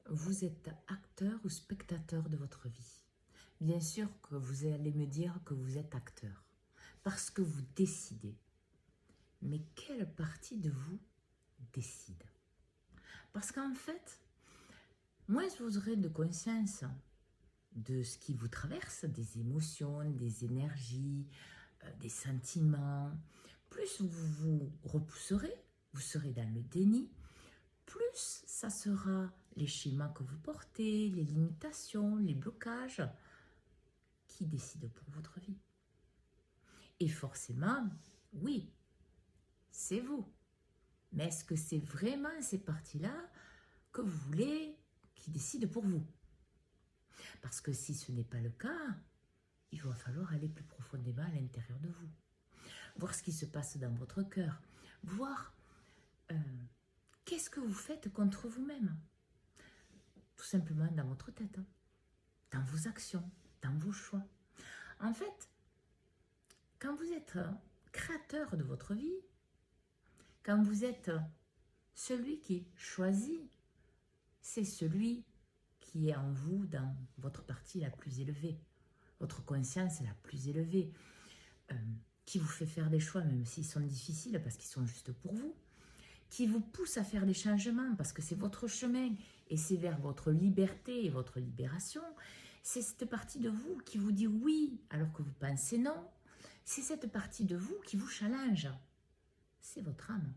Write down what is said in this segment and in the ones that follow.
vous êtes acteur ou spectateur de votre vie. Bien sûr que vous allez me dire que vous êtes acteur, parce que vous décidez. Mais quelle partie de vous décide? Parce qu'en fait, moins vous aurez de conscience de ce qui vous traverse, des émotions, des énergies, des sentiments, plus vous vous repousserez, vous serez dans le déni, plus ça sera les schémas que vous portez, les limitations, les blocages qui décident pour votre vie. Et forcément, oui, c'est vous. Mais est-ce que c'est vraiment ces parties-là que vous voulez qui décident pour vous? Parce que si ce n'est pas le cas, il va falloir aller plus profondément à l'intérieur de vous. Voir ce qui se passe dans votre cœur. Voir qu'est-ce que vous faites contre vous-même. Tout simplement dans votre tête, dans vos actions, dans vos choix. En fait, quand vous êtes créateur de votre vie, quand vous êtes celui qui choisit, c'est celui qui est en vous dans votre partie la plus élevée, votre conscience la plus élevée, qui vous fait faire des choix même s'ils sont difficiles parce qu'ils sont juste pour vous, qui vous pousse à faire des changements parce que c'est votre chemin et c'est vers votre liberté et votre libération. C'est cette partie de vous qui vous dit oui alors que vous pensez non. C'est cette partie de vous qui vous challenge. C'est votre âme.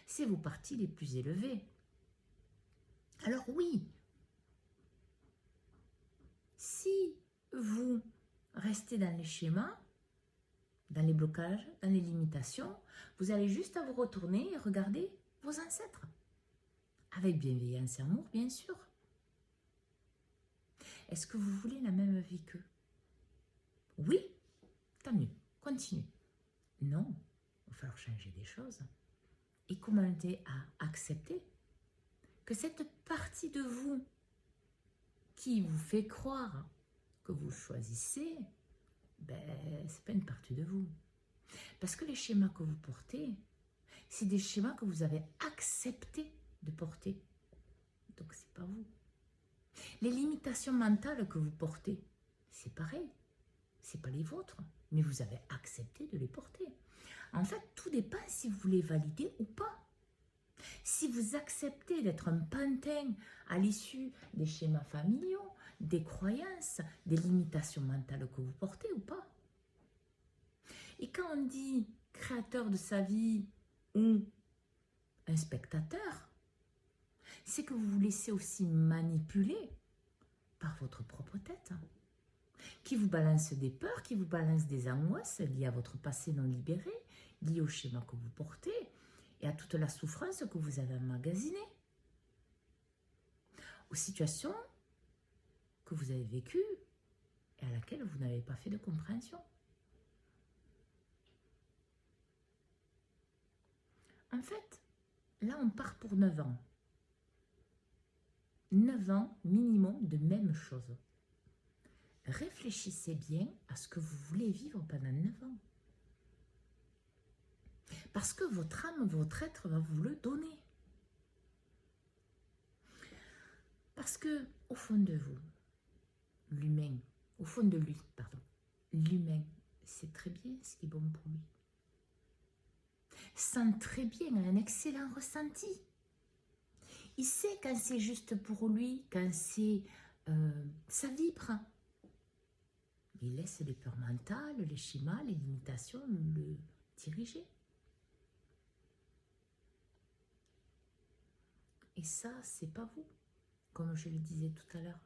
C'est vos parties les plus élevées. Alors oui, si vous restez dans les schémas, dans les blocages, dans les limitations, vous allez juste à vous retourner et regarder vos ancêtres. Avec bienveillance et amour, bien sûr. Est-ce que vous voulez la même vie qu'eux? Oui, tant mieux, continue. Non, il va falloir changer des choses. Et commencer à accepter que cette partie de vous qui vous fait croire que vous choisissez, c'est pas une partie de vous. Parce que les schémas que vous portez, c'est des schémas que vous avez accepté de porter. Donc c'est pas vous. Les limitations mentales que vous portez, c'est pareil. C'est pas les vôtres, mais vous avez accepté de les porter. En fait, tout dépend si vous voulez valider ou pas. Si vous acceptez d'être un pantin à l'issue des schémas familiaux, des croyances, des limitations mentales que vous portez ou pas. Et quand on dit créateur de sa vie ou un spectateur, c'est que vous vous laissez aussi manipuler par votre propre tête, qui vous balance des peurs, qui vous balance des angoisses liées à votre passé non libéré, liées au schéma que vous portez et à toute la souffrance que vous avez emmagasinée, aux situations que vous avez vécues et à laquelle vous n'avez pas fait de compréhension. En fait, là on part pour 9 ans. 9 ans minimum de même chose. Réfléchissez bien à ce que vous voulez vivre pendant 9 ans. Parce que votre âme, votre être va vous le donner. Parce que au fond de vous, l'humain, au fond de lui, pardon, l'humain sait très bien ce qui est bon pour lui. Sent très bien, a un excellent ressenti. Il sait quand c'est juste pour lui, quand c'est ça vibre. Il laisse les peurs mentales, les schémas, les limitations le diriger. Et ça, c'est pas vous, comme je le disais tout à l'heure.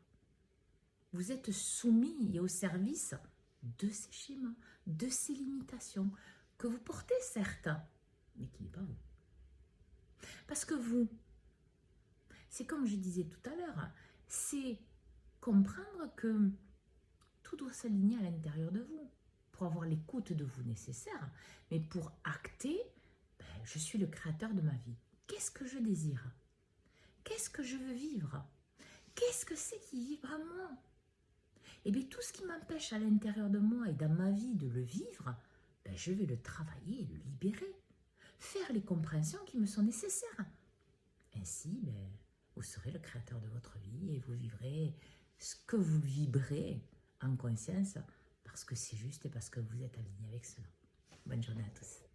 Vous êtes soumis et au service de ces schémas, de ces limitations que vous portez certes, mais qui n'est pas vous. Parce que vous, c'est comme je disais tout à l'heure, c'est comprendre que tout doit s'aligner à l'intérieur de vous pour avoir l'écoute de vous nécessaire, mais pour acter, je suis le créateur de ma vie. Qu'est-ce que je désire? Qu'est-ce que je veux vivre? Qu'est-ce que c'est qui vibre à moi? Et bien tout ce qui m'empêche à l'intérieur de moi et dans ma vie de le vivre, je vais le travailler et le libérer. Faire les compréhensions qui me sont nécessaires. Ainsi, vous serez le créateur de votre vie et vous vivrez ce que vous vibrez en conscience parce que c'est juste et parce que vous êtes aligné avec cela. Bonne journée à tous.